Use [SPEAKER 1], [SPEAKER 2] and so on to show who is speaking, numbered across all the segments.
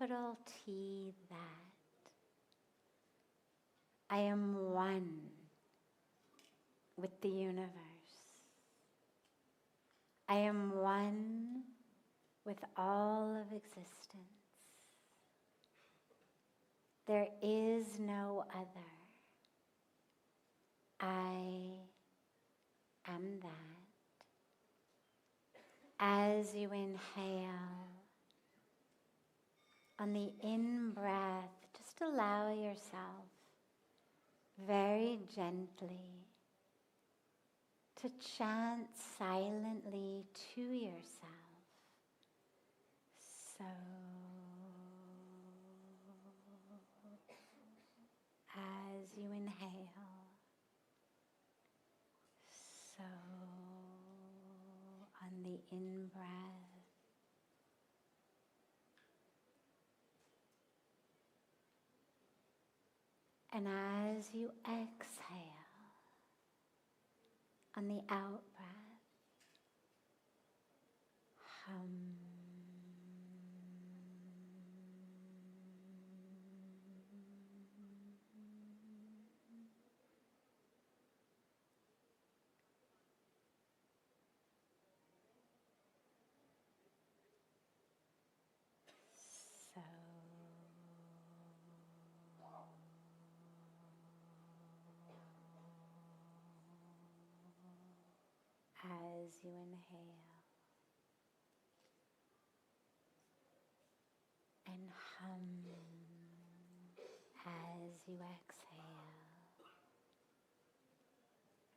[SPEAKER 1] capital T, that. I am one with the universe. I am one with all of existence. There is no other. I am that. As you inhale, on the in-breath, just allow yourself very gently to chant silently to yourself. So, as you inhale, so on the in-breath, and as you exhale, on the out-breath, hum. So, as you inhale and hum as you exhale,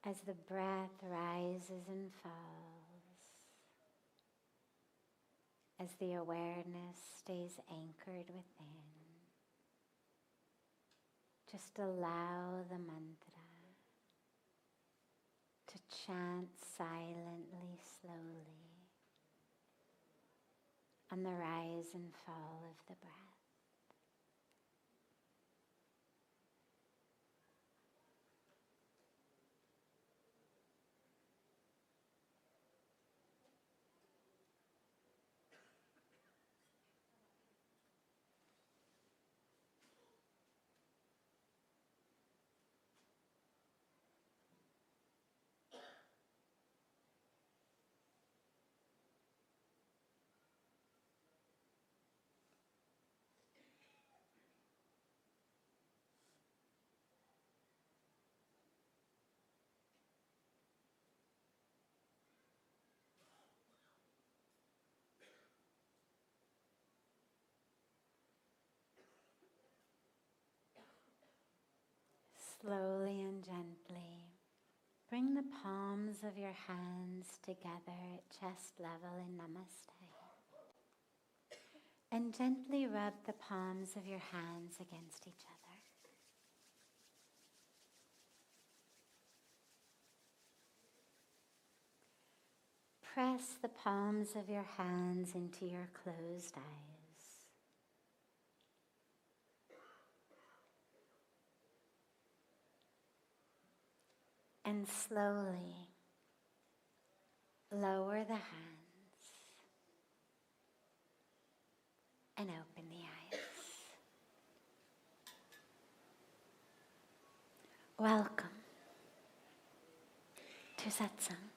[SPEAKER 1] as the breath rises and falls, as the awareness stays anchored within, just allow the mantra to chant silently, slowly, on the rise and fall of the breath. Slowly and gently, bring the palms of your hands together at chest level in Namaste. And gently rub the palms of your hands against each other. Press the palms of your hands into your closed eyes. And slowly lower the hands and open the eyes. Welcome to Satsang.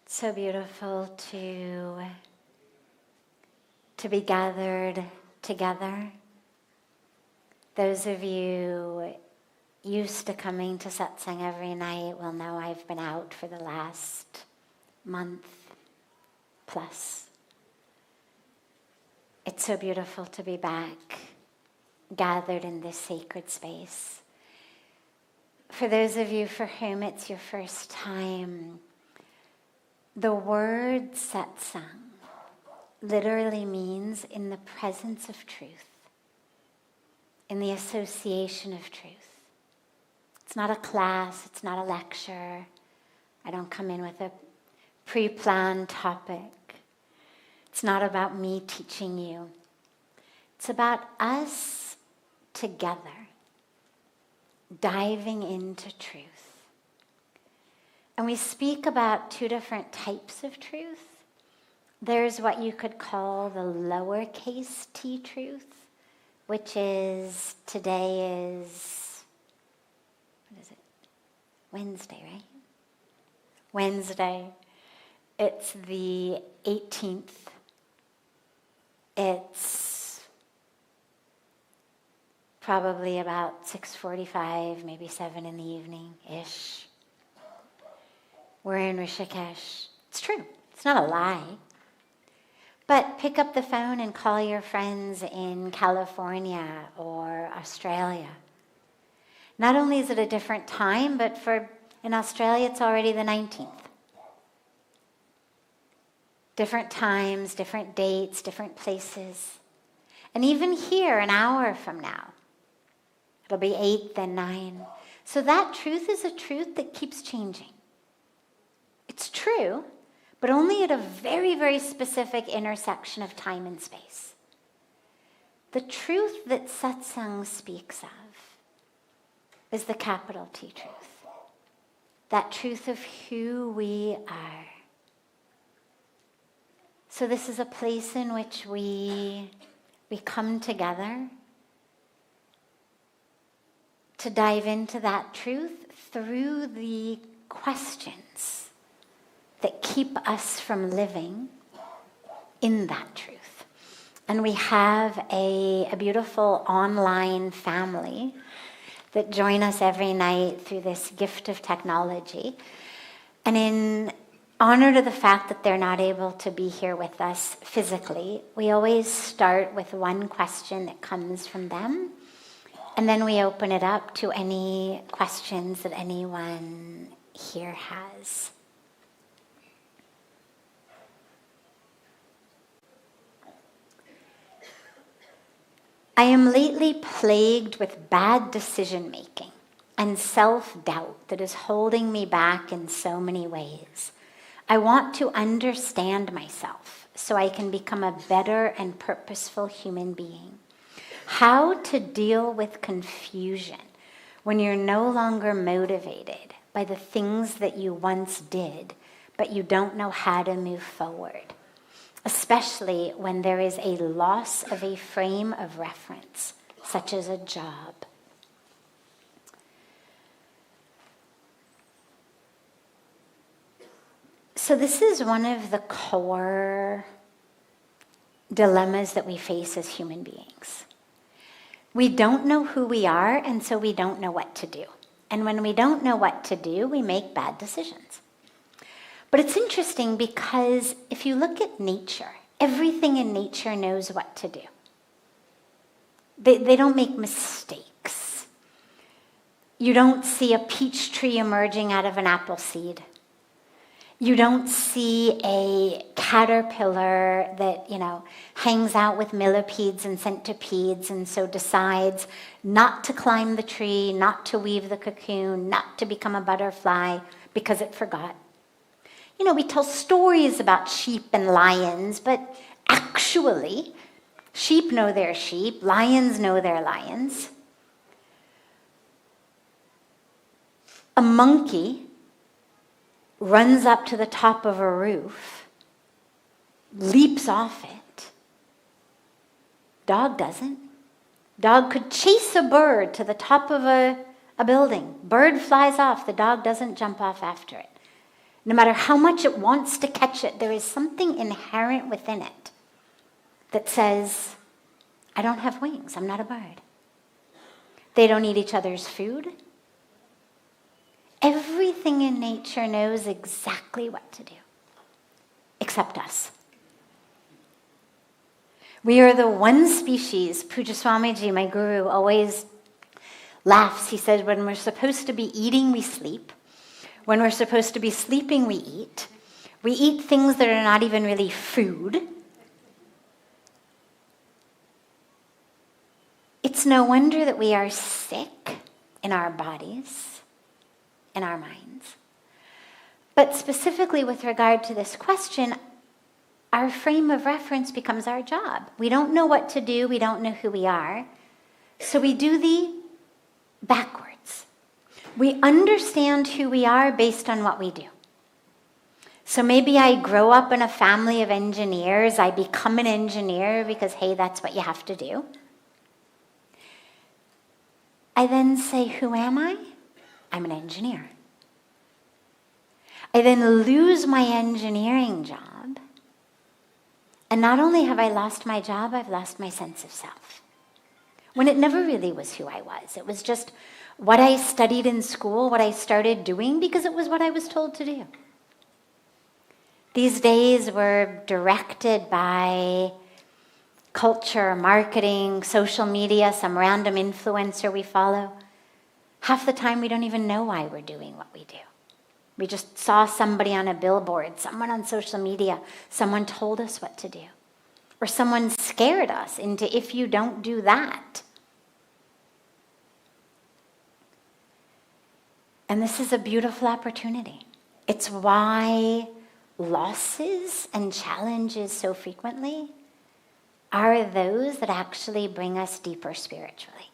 [SPEAKER 1] It's so beautiful to be gathered together. Those of you used to coming to Satsang every night will know I've been out for the last month plus. It's so beautiful to be back, gathered in this sacred space. For those of you for whom it's your first time, the word Satsang literally means in the presence of truth, in the association of truth. It's not a class, it's not a lecture. I don't come in with a pre-planned topic. It's not about me teaching you. It's about us together, diving into truth. And we speak about two different types of truth. there's what you could call the lowercase t truth, which is today is, what is it? Wednesday, right? Wednesday. It's the 18th. It's probably about 6:45, maybe 7 in the evening-ish. We're in Rishikesh. It's true. It's not a lie. But pick up the phone and call your friends in California or Australia. Not only is it a different time, but in Australia it's already the 19th. Different times, different dates, different places. And even here, an hour from now, it'll be 8, then 9. So that truth is a truth that keeps changing. It's true, but only at a very, very specific intersection of time and space. The truth that satsang speaks of is the capital T truth. That truth of who we are. So this is a place in which we come together to dive into that truth through the questions that keep us from living in that truth. And we have a beautiful online family that join us every night through this gift of technology. And in honor to the fact that they're not able to be here with us physically, we always start with one question that comes from them, and then we open it up to any questions that anyone here has. I am lately plagued with bad decision-making and self-doubt that is holding me back in so many ways. I want to understand myself so I can become a better and purposeful human being. How to deal with confusion when you're no longer motivated by the things that you once did, but you don't know how to move forward, especially when there is a loss of a frame of reference, such as a job. So this is one of the core dilemmas that we face as human beings. We don't know who we are, and so we don't know what to do. And when we don't know what to do, we make bad decisions. But it's interesting because if you look at nature, everything in nature knows what to do. They don't make mistakes. You don't see a peach tree emerging out of an apple seed. You don't see a caterpillar that, hangs out with millipedes and centipedes and so decides not to climb the tree, not to weave the cocoon, not to become a butterfly because it forgot. We tell stories about sheep and lions, but actually, sheep know their sheep, lions know their lions. A monkey runs up to the top of a roof, leaps off it. Dog doesn't. Dog could chase a bird to the top of a building. Bird flies off. The dog doesn't jump off after it. No matter how much it wants to catch it, there is something inherent within it that says, I don't have wings. I'm not a bird. They don't eat each other's food. Everything in nature knows exactly what to do, except us. We are the one species. Pujya Swamiji, my guru, always laughs. He said, when we're supposed to be eating, we sleep. When we're supposed to be sleeping, we eat. We eat things that are not even really food. It's no wonder that we are sick in our bodies, in our minds. But specifically with regard to this question, our frame of reference becomes our job. We don't know what to do. We don't know who we are. So we do the backwards. We understand who we are based on what we do. So maybe I grow up in a family of engineers. I become an engineer because, hey, that's what you have to do. I then say, who am I? I'm an engineer. I then lose my engineering job. And not only have I lost my job, I've lost my sense of self. When it never really was who I was. It was just what I studied in school, what I started doing because it was what I was told to do. These days were directed by culture, marketing, social media, some random influencer we follow. Half the time we don't even know why we're doing what we do. We just saw somebody on a billboard, someone on social media, someone told us what to do. Or someone scared us into, if you don't do that. And this is a beautiful opportunity. It's why losses and challenges so frequently are those that actually bring us deeper spiritually.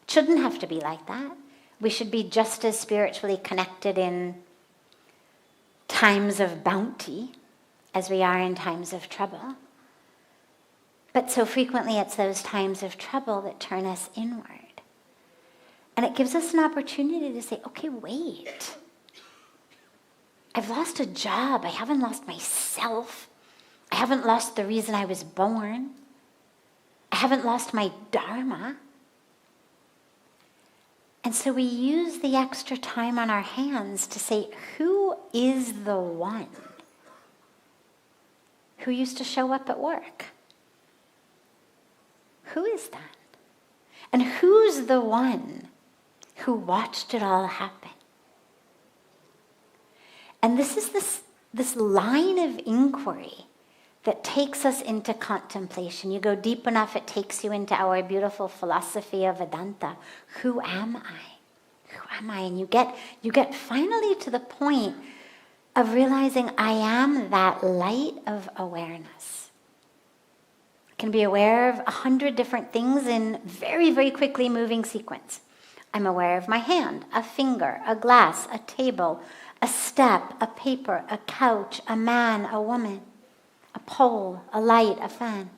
[SPEAKER 1] It shouldn't have to be like that. We should be just as spiritually connected in times of bounty as we are in times of trouble. But so frequently it's those times of trouble that turn us inward. And it gives us an opportunity to say, okay, wait. I've lost a job. I haven't lost myself. I haven't lost the reason I was born. I haven't lost my dharma. And so we use the extra time on our hands to say, who is the one who used to show up at work? Who is that? And who's the one who watched it all happen? And this is this line of inquiry that takes us into contemplation. You go deep enough, it takes you into our beautiful philosophy of Vedanta. Who am I? Who am I? And you get finally to the point of realizing I am that light of awareness. I can be aware of 100 different things in very, very quickly moving sequence. I'm aware of my hand, a finger, a glass, a table, a step, a paper, a couch, a man, a woman, a pole, a light, a fan.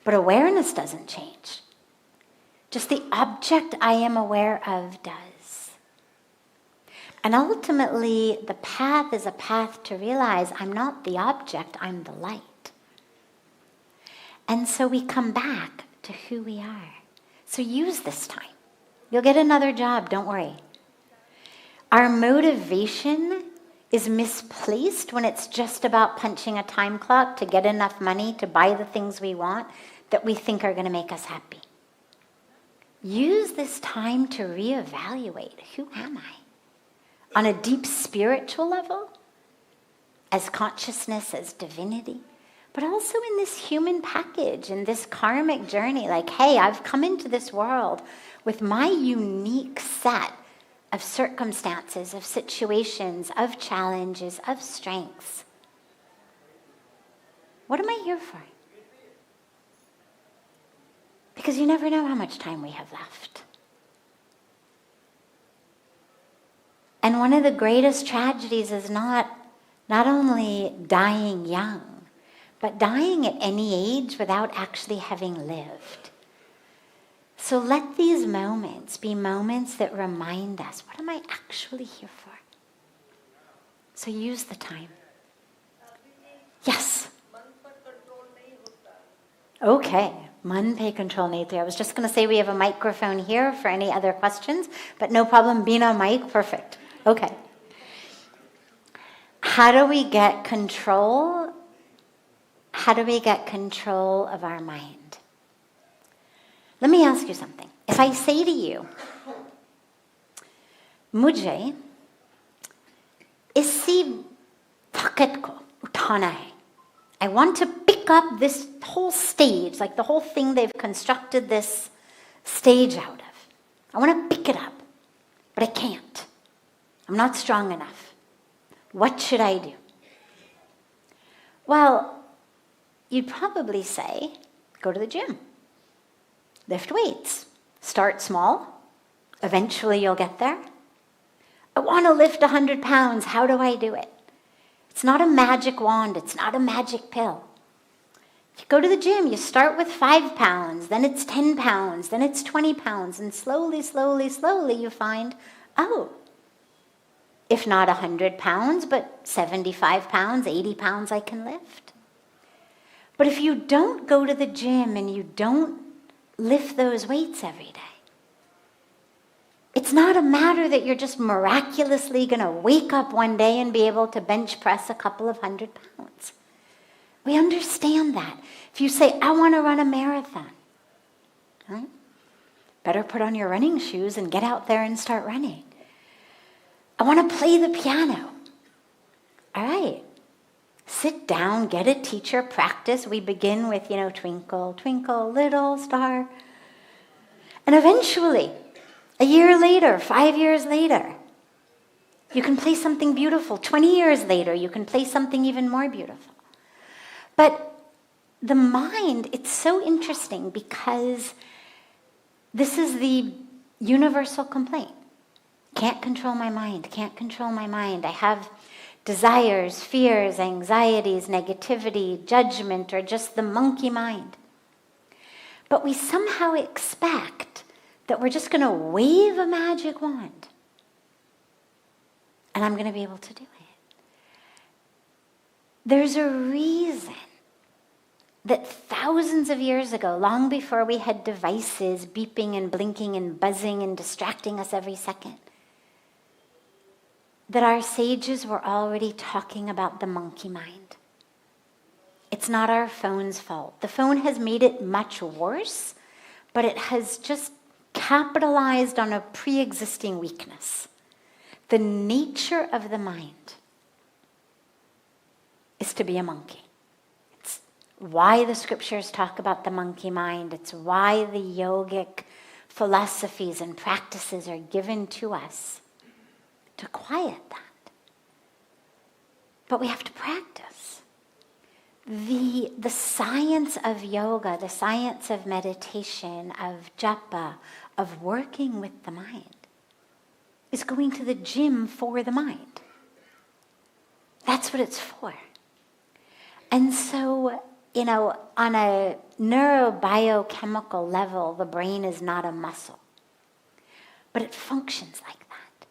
[SPEAKER 1] But awareness doesn't change. Just the object I am aware of does. And ultimately, the path is a path to realize I'm not the object, I'm the light. And so we come back to who we are. So use this time. You'll get another job, don't worry. Our motivation is misplaced when it's just about punching a time clock to get enough money to buy the things we want that we think are going to make us happy. Use this time to reevaluate, who am I? On a deep spiritual level, as consciousness, as divinity, but also in this human package, in this karmic journey, like, hey, I've come into this world with my unique set of circumstances, of situations, of challenges, of strengths. What am I here for? Because you never know how much time we have left. And one of the greatest tragedies is not only dying young, but dying at any age without actually having lived. So let these moments be moments that remind us, what am I actually here for? So use the time. Yes? Okay. Man pe control nahi. I was just going to say we have a microphone here for any other questions, but no problem. Bina mic, perfect. Okay. How do we get control? How do we get control of our mind? Let me ask you something. If I say to you, मुझे इसी bucket को उठाना है. I want to pick up this whole stage, like the whole thing they've constructed this stage out of. I want to pick it up, but I can't. I'm not strong enough. What should I do? Well, you'd probably say, go to the gym. Lift weights. Start small. Eventually you'll get there. I want to lift 100 pounds. How do I do it? It's not a magic wand. It's not a magic pill. If you go to the gym, you start with 5 pounds, then it's 10 pounds, then it's 20 pounds, and slowly, slowly, slowly you find, oh, if not 100 pounds, but 75 pounds, 80 pounds I can lift. But if you don't go to the gym and you don't lift those weights every day, it's not a matter that you're just miraculously going to wake up one day and be able to bench press a couple of 100 pounds. We understand that. If you say, I want to run a marathon, right? Better put on your running shoes and get out there and start running. I want to play the piano. All right. Sit down, get a teacher, practice. We begin with, twinkle, twinkle, little star. And eventually, a year later, 5 years later, you can play something beautiful. 20 years later, you can play something even more beautiful. But the mind, it's so interesting because this is the universal complaint. Can't control my mind, can't control my mind. I have desires, fears, anxieties, negativity, judgment, or just the monkey mind. But we somehow expect that we're just going to wave a magic wand and I'm going to be able to do it. There's a reason that thousands of years ago, long before we had devices beeping and blinking and buzzing and distracting us every second, that our sages were already talking about the monkey mind. It's not our phone's fault. The phone has made it much worse, but it has just capitalized on a pre-existing weakness. The nature of the mind is to be a monkey. It's why the scriptures talk about the monkey mind. It's why the yogic philosophies and practices are given to us to quiet that. But we have to practice. The science of yoga, the science of meditation, of japa, of working with the mind, is going to the gym for the mind. That's what it's for. And so, on a neurobiochemical level, the brain is not a muscle. But it functions like that.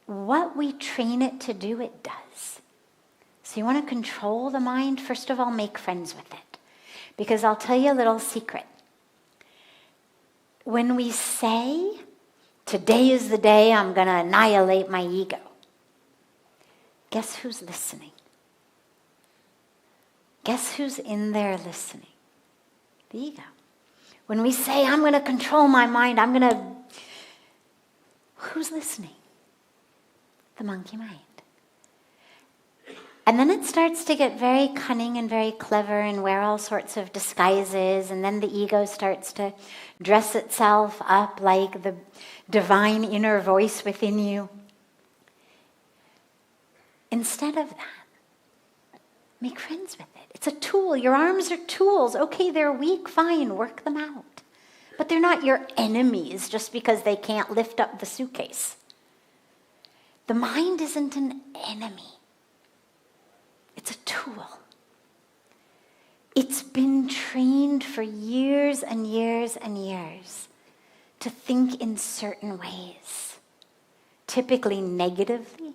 [SPEAKER 1] What we train it to do, it does. So you want to control the mind? First of all, make friends with it. Because I'll tell you a little secret. When we say, today is the day I'm going to annihilate my ego, guess who's listening? Guess who's in there listening? The ego. When we say, I'm going to control my mind, who's listening? The monkey mind. And then it starts to get very cunning and very clever and wear all sorts of disguises, and then the ego starts to dress itself up like the divine inner voice within you. Instead of that, make friends with it. It's a tool. Your arms are tools. Okay, they're weak, fine, work them out. But they're not your enemies just because they can't lift up the suitcase. The mind isn't an enemy. It's a tool. It's been trained for years and years and years to think in certain ways, typically negatively,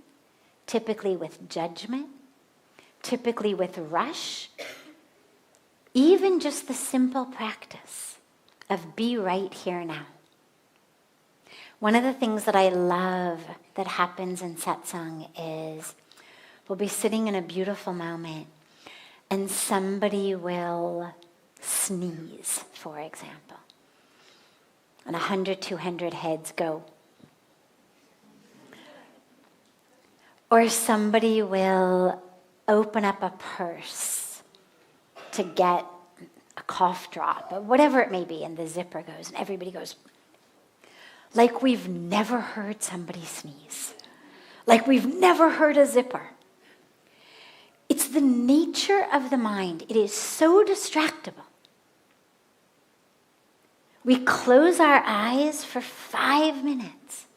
[SPEAKER 1] typically with judgment, typically with rush, even just the simple practice of be right here now. One of the things that I love that happens in satsang is we'll be sitting in a beautiful moment and somebody will sneeze, for example. And 100, 200 heads go. Or somebody will open up a purse to get a cough drop, or whatever it may be, and the zipper goes, and everybody goes, like we've never heard somebody sneeze. Like we've never heard a zipper. It's the nature of the mind. It is so distractible. We close our eyes for 5 minutes.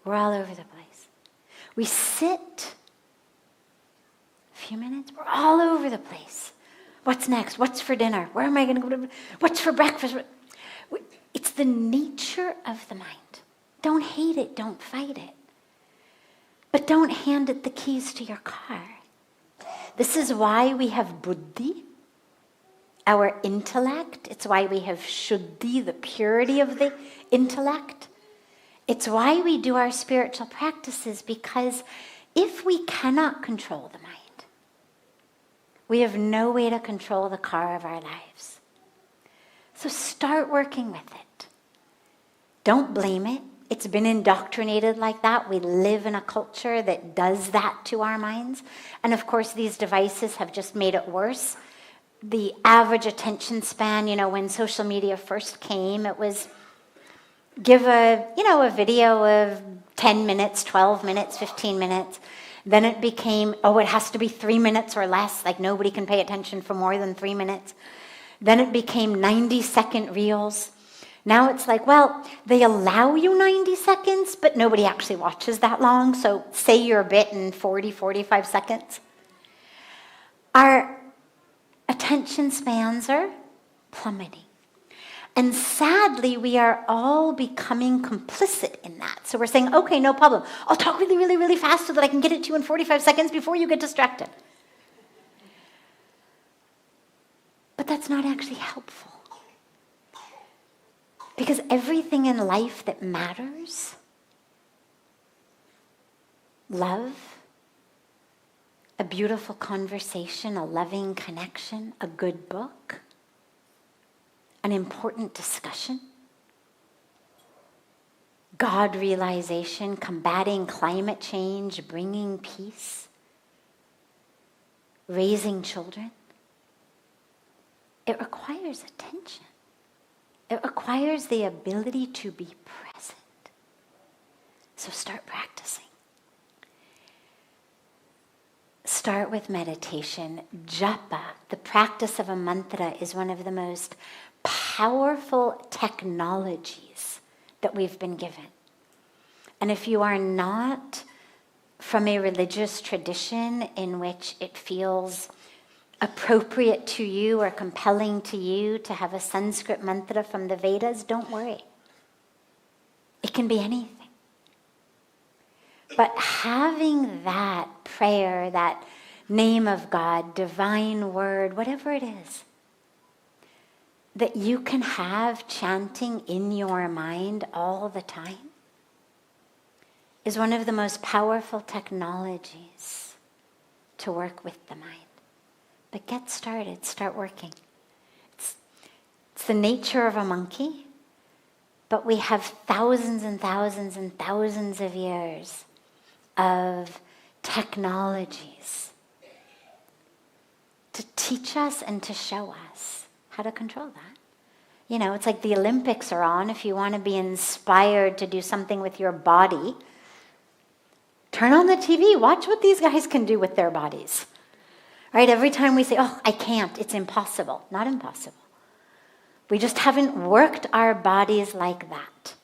[SPEAKER 1] We're all over the place. We sit few minutes, we're all over the place. What's next? What's for dinner? Where am I going to go? What's for breakfast? It's the nature of the mind. Don't hate it. Don't fight it. But don't hand it the keys to your car. This is why we have buddhi, our intellect. It's why we have shuddhi, the purity of the intellect. It's why we do our spiritual practices, because if we cannot control the mind, we have no way to control the car of our lives. So start working with it. Don't blame it. It's been indoctrinated like that. We live in a culture that does that to our minds. And of course, these devices have just made it worse. The average attention span, when social media first came, it was give a video of 10 minutes, 12 minutes, 15 minutes. Then it became, it has to be 3 minutes or less. Like nobody can pay attention for more than 3 minutes. Then it became 90-second reels. Now it's like, they allow you 90 seconds, but nobody actually watches that long. So say your bit in 40, 45 seconds. Our attention spans are plummeting. And sadly, we are all becoming complicit in that. So we're saying, okay, no problem. I'll talk really, really, really fast so that I can get it to you in 45 seconds before you get distracted. But that's not actually helpful. Because everything in life that matters, love, a beautiful conversation, a loving connection, a good book, an important discussion, God realization, combating climate change, bringing peace, raising children. It requires attention. It requires the ability to be present. So start practicing. Start with meditation. Japa, the practice of a mantra, is one of the most powerful technologies that we've been given. And if you are not from a religious tradition in which it feels appropriate to you or compelling to you to have a Sanskrit mantra from the Vedas, don't worry. It can be anything. But having that prayer, that name of God, divine word, whatever it is, that you can have chanting in your mind all the time, is one of the most powerful technologies to work with the mind. But get started, start working. It's the nature of a monkey, but we have thousands and thousands and thousands of years of technologies to teach us and to show us how to control that. It's like the Olympics are on. If you want to be inspired to do something with your body, turn on the TV, watch what these guys can do with their bodies. Right? Every time we say, I can't, it's impossible. Not impossible. We just haven't worked our bodies like that.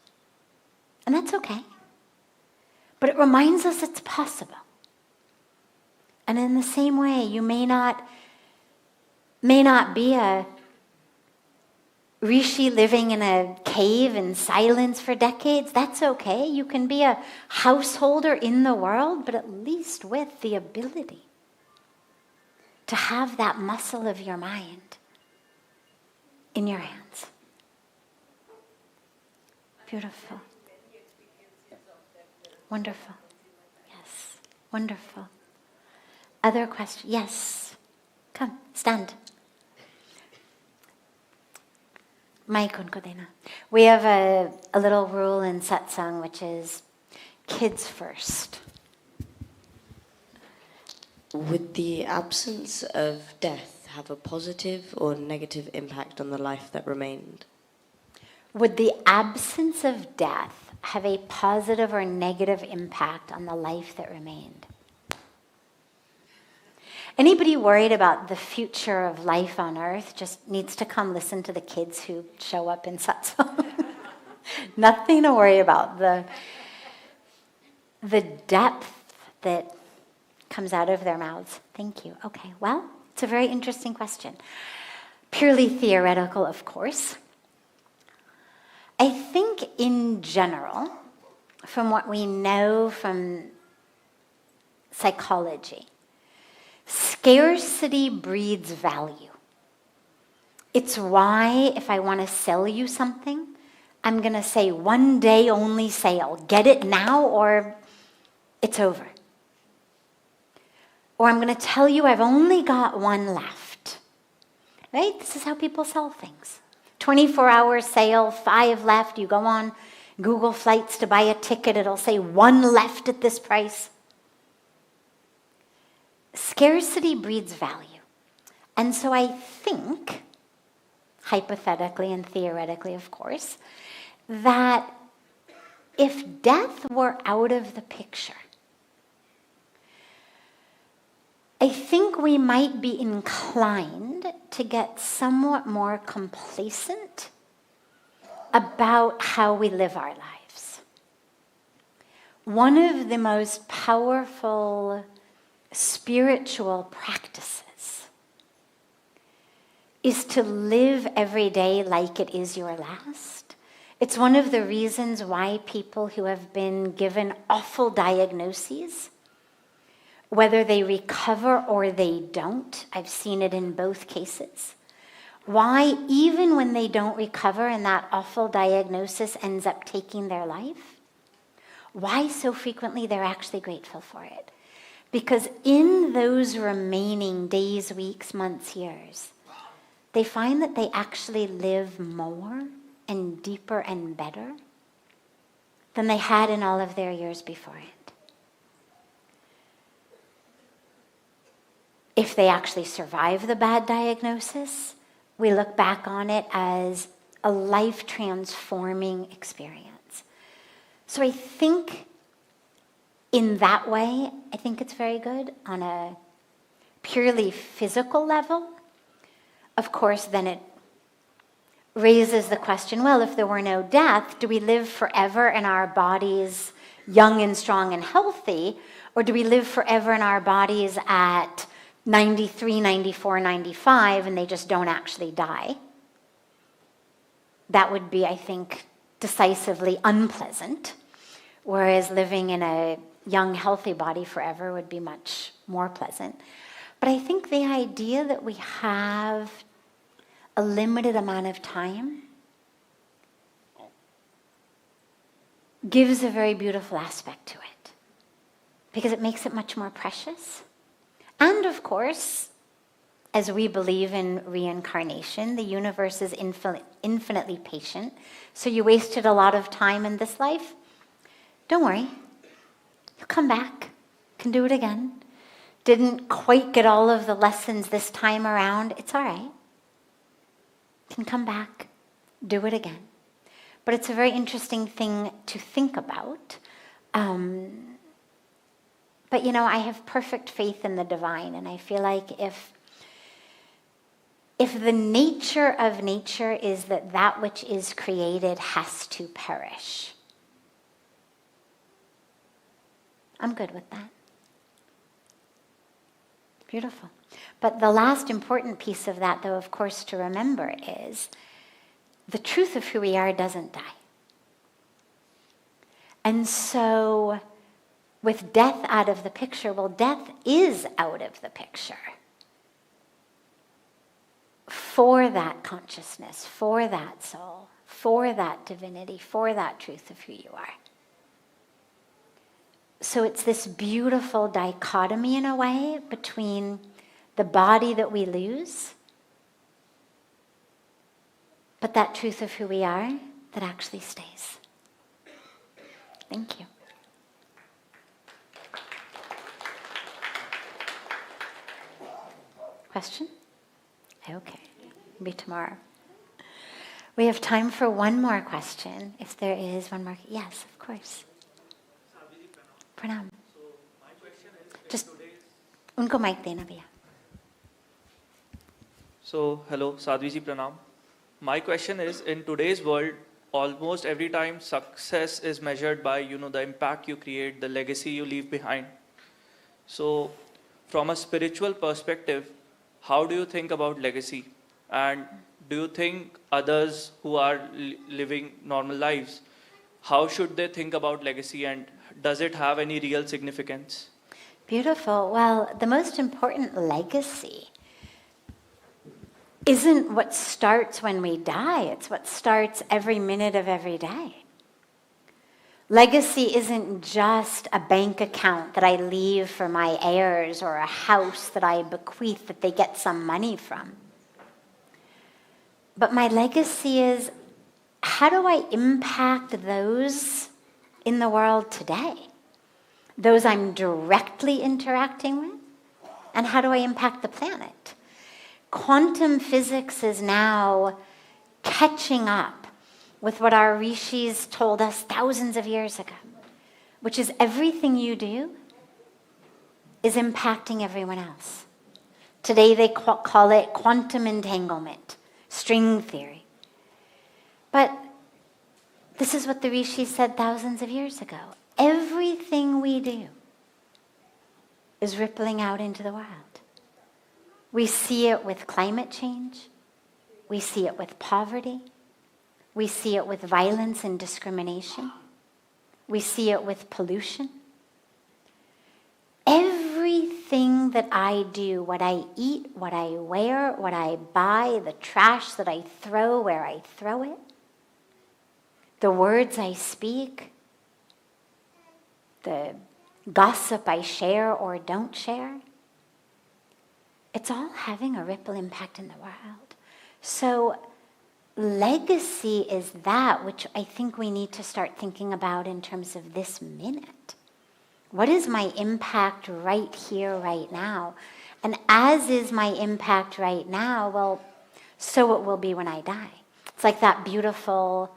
[SPEAKER 1] And that's okay. But it reminds us it's possible. And in the same way, you may not be a rishi living in a cave in silence for decades. That's okay. You can be a householder in the world, but at least with the ability to have that muscle of your mind in your hands. Beautiful. Wonderful. Yes. Wonderful. Other questions? Yes. Come, stand. We have a little rule in satsang, which is kids first.
[SPEAKER 2] Would the absence of death have a positive or negative impact on the life that remained?
[SPEAKER 1] Would the absence of death have a positive or negative impact on the life that remained? Anybody worried about the future of life on earth just needs to come listen to the kids who show up in satsang. Nothing to worry about. The depth that comes out of their mouths. Thank you. Okay, well, it's a very interesting question. Purely theoretical, of course. I think in general, from what we know from psychology, scarcity breeds value. It's why if I want to sell you something, I'm going to say 1 day only sale. Get it now or it's over. Or I'm going to tell you I've only got one left. Right? This is how people sell things. 24-hour sale, 5 left. You go on Google Flights to buy a ticket. It'll say 1 left at this price. Scarcity breeds value. And so I think, hypothetically and theoretically, of course, that if death were out of the picture, I think we might be inclined to get somewhat more complacent about how we live our lives. One of the most powerful spiritual practices is to live every day like it is your last. It's one of the reasons why people who have been given awful diagnoses, whether they recover or they don't, I've seen it in both cases, why even when they don't recover and that awful diagnosis ends up taking their life, why so frequently they're actually grateful for it. Because in those remaining days, weeks, months, years, they find that they actually live more and deeper and better than they had in all of their years before it. If they actually survive the bad diagnosis, we look back on it as a life-transforming experience. So I think in that way, I think it's very good. On a purely physical level, of course, then it raises the question, well, if there were no death, do we live forever in our bodies young and strong and healthy, or do we live forever in our bodies at 93, 94, 95, and they just don't actually die? That would be, I think, decisively unpleasant, whereas living in a young, healthy body forever would be much more pleasant. But I think the idea that we have a limited amount of time gives a very beautiful aspect to it, because it makes it much more precious. And of course, as we believe in reincarnation, the universe is infinitely patient. So you wasted a lot of time in this life. Don't worry. You'll come back. Can do it again. Didn't quite get all of the lessons this time around. It's all right. Can come back. Do it again. But it's a very interesting thing to think about. But, you know, I have perfect faith in the divine, and I feel like if the nature of nature is that which is created has to perish, I'm good with that. Beautiful. But the last important piece of that, though, of course, to remember is the truth of who we are doesn't die. And so with death out of the picture, well, death is out of the picture for that consciousness, for that soul, for that divinity, for that truth of who you are. So it's this beautiful dichotomy in a way between the body that we lose, but that truth of who we are that actually stays. Thank you. Question? Okay, maybe tomorrow. We have time for one more question, if there is one more. Yes, of course. Pranam.
[SPEAKER 3] So my question is,
[SPEAKER 1] Just unko mic dena bhaiya.
[SPEAKER 3] So hello, Sadhviji Pranam. My question is, in today's world, almost every time success is measured by, the impact you create, the legacy you leave behind. So, from a spiritual perspective, how do you think about legacy? And do you think others who are living normal lives, how should they think about legacy, and does it have any real significance?
[SPEAKER 1] Beautiful. Well, the most important legacy isn't what starts when we die, it's what starts every minute of every day. Legacy isn't just a bank account that I leave for my heirs or a house that I bequeath that they get some money from. But my legacy is, how do I impact those in the world today? Those I'm directly interacting with? And how do I impact the planet? Quantum physics is now catching up with what our rishis told us thousands of years ago, which is everything you do is impacting everyone else. Today they call it quantum entanglement, string theory. But this is what the rishis said thousands of years ago. Everything we do is rippling out into the world. We see it with climate change. We see it with poverty. We see it with violence and discrimination. We see it with pollution. Everything that I do, what I eat, what I wear, what I buy, the trash that I throw, where I throw it, the words I speak, the gossip I share or don't share, it's all having a ripple impact in the world. So legacy is that which I think we need to start thinking about in terms of this minute. What is my impact right here, right now? And as is my impact right now, well, so it will be when I die. It's like that beautiful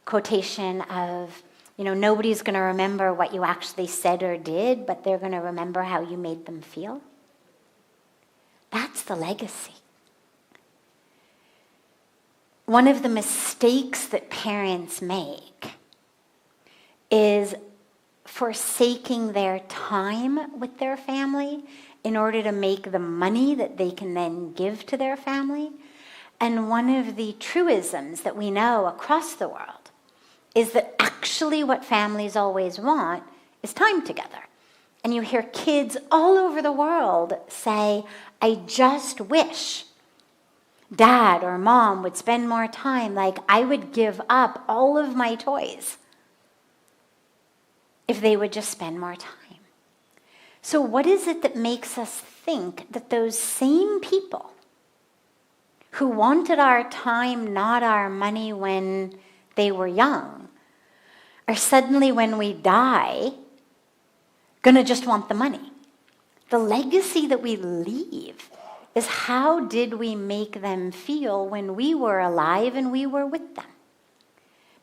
[SPEAKER 1] quotation of, nobody's going to remember what you actually said or did, but they're going to remember how you made them feel. That's the legacy. One of the mistakes that parents make is forsaking their time with their family in order to make the money that they can then give to their family. And one of the truisms that we know across the world is that actually what families always want is time together. And you hear kids all over the world say, I just wish Dad or Mom would spend more time, like I would give up all of my toys if they would just spend more time. So what is it that makes us think that those same people who wanted our time, not our money when they were young, are suddenly when we die going to just want the money? The legacy that we leave is how did we make them feel when we were alive and we were with them?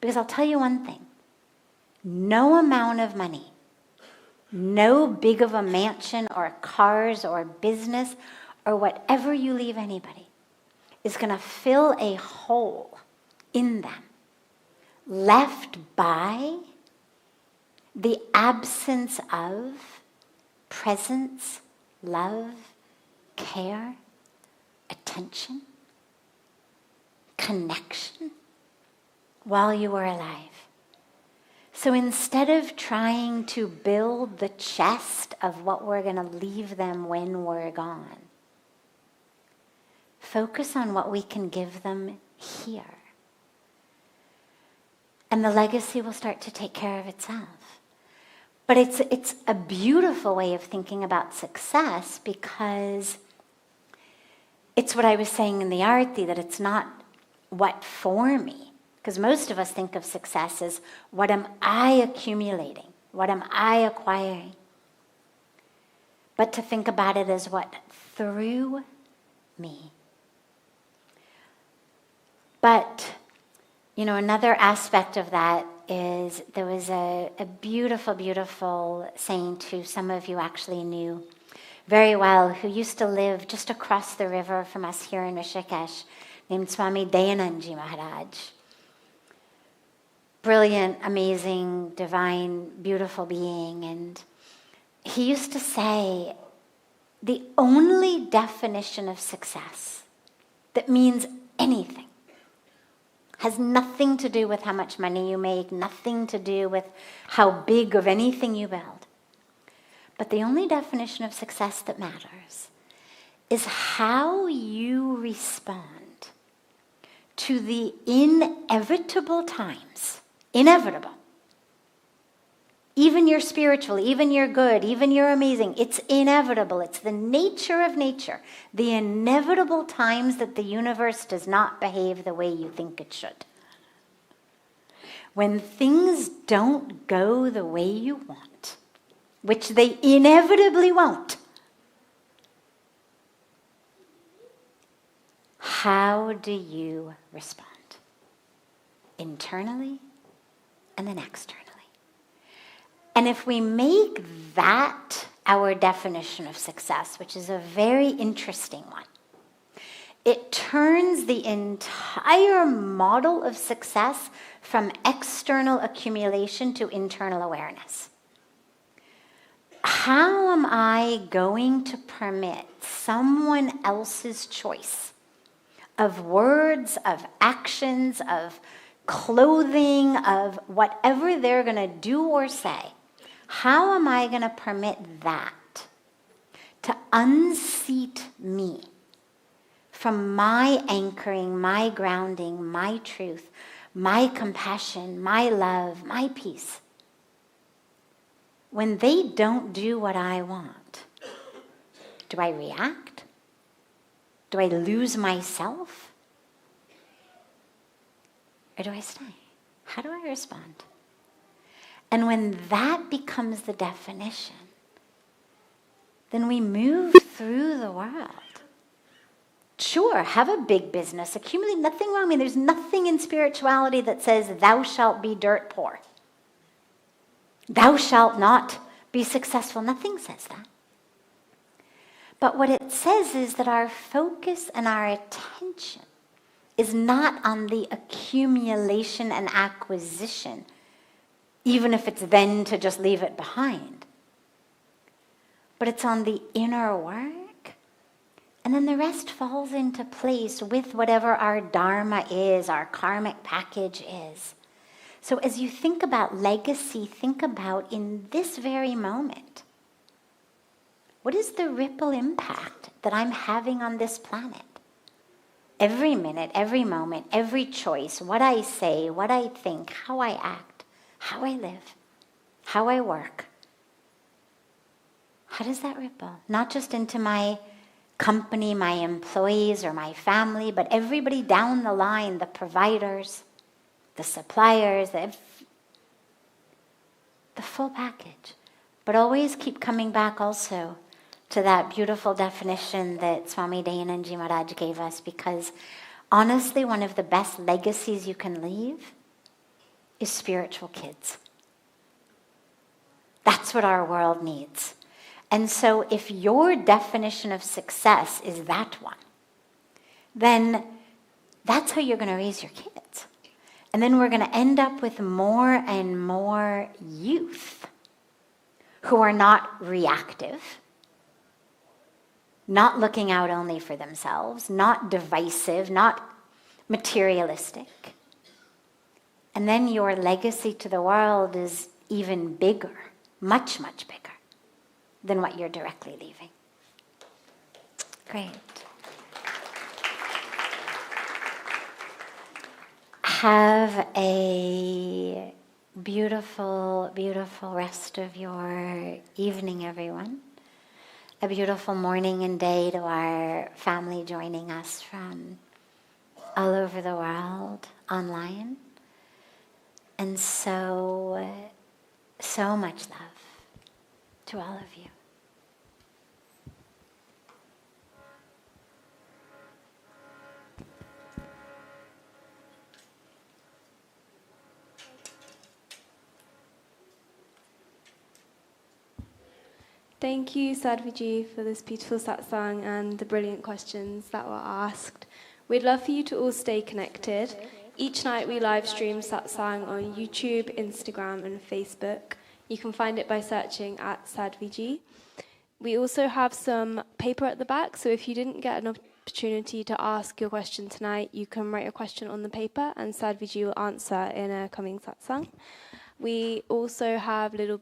[SPEAKER 1] Because I'll tell you one thing, no amount of money, no big of a mansion or cars or business or whatever you leave anybody is going to fill a hole in them left by the absence of presence, love, care, attention, connection while you were alive. So instead of trying to build the chest of what we're going to leave them when we're gone, focus on what we can give them here. And the legacy will start to take care of itself. But it's a beautiful way of thinking about success, because it's what I was saying in the Arti, that it's not what for me. Because most of us think of success as, what am I accumulating? What am I acquiring? But to think about it as what through me. But, another aspect of that is there was a beautiful, beautiful saint who some of you actually knew very well, who used to live just across the river from us here in Rishikesh, named Swami Dayanandji Maharaj. Brilliant, amazing, divine, beautiful being. And he used to say, the only definition of success that means anything has nothing to do with how much money you make, nothing to do with how big of anything you build. But the only definition of success that matters is how you respond to the inevitable times, inevitable. Even you're spiritual, even you're good, even you're amazing. It's inevitable. It's the nature of nature. The inevitable times that the universe does not behave the way you think it should. When things don't go the way you want, which they inevitably won't, how do you respond? Internally and then externally. And if we make that our definition of success, which is a very interesting one, it turns the entire model of success from external accumulation to internal awareness. How am I going to permit someone else's choice of words, of actions, of clothing, of whatever they're going to do or say? How am I going to permit that to unseat me from my anchoring, my grounding, my truth, my compassion, my love, my peace? When they don't do what I want, do I react? Do I lose myself? Or do I stay? How do I respond? And when that becomes the definition, then we move through the world. Sure, have a big business, accumulate, nothing wrong. I mean, there's nothing in spirituality that says, thou shalt be dirt poor. Thou shalt not be successful. Nothing says that. But what it says is that our focus and our attention is not on the accumulation and acquisition, even if it's then to just leave it behind. But it's on the inner work, and then the rest falls into place with whatever our dharma is, our karmic package is. So as you think about legacy, think about in this very moment, what is the ripple impact that I'm having on this planet? Every minute, every moment, every choice, what I say, what I think, how I act, how I live, how I work. How does that ripple? Not just into my company, my employees, or my family, but everybody down the line, the providers, the suppliers, the full package. But always keep coming back also to that beautiful definition that Swami Dayananji Maharaj gave us, because honestly, one of the best legacies you can leave is spiritual kids. That's what our world needs. And so if your definition of success is that one, then that's how you're going to raise your kids. And then we're going to end up with more and more youth who are not reactive, not looking out only for themselves, not divisive, not materialistic. And then your legacy to the world is even bigger, much, much bigger than what you're directly leaving. Great. Have a beautiful, beautiful rest of your evening, everyone. A beautiful morning and day to our family joining us from all over the world online. And so much love to all of you.
[SPEAKER 4] Thank you, Sadhviji, for this beautiful satsang and the brilliant questions that were asked. We'd love for you to all stay connected. Each night we live stream satsang on YouTube, Instagram and Facebook. You can find it by searching at Sadhviji. We also have some paper at the back, so if you didn't get an opportunity to ask your question tonight, you can write a question on the paper and Sadhviji will answer in a coming satsang. We also have little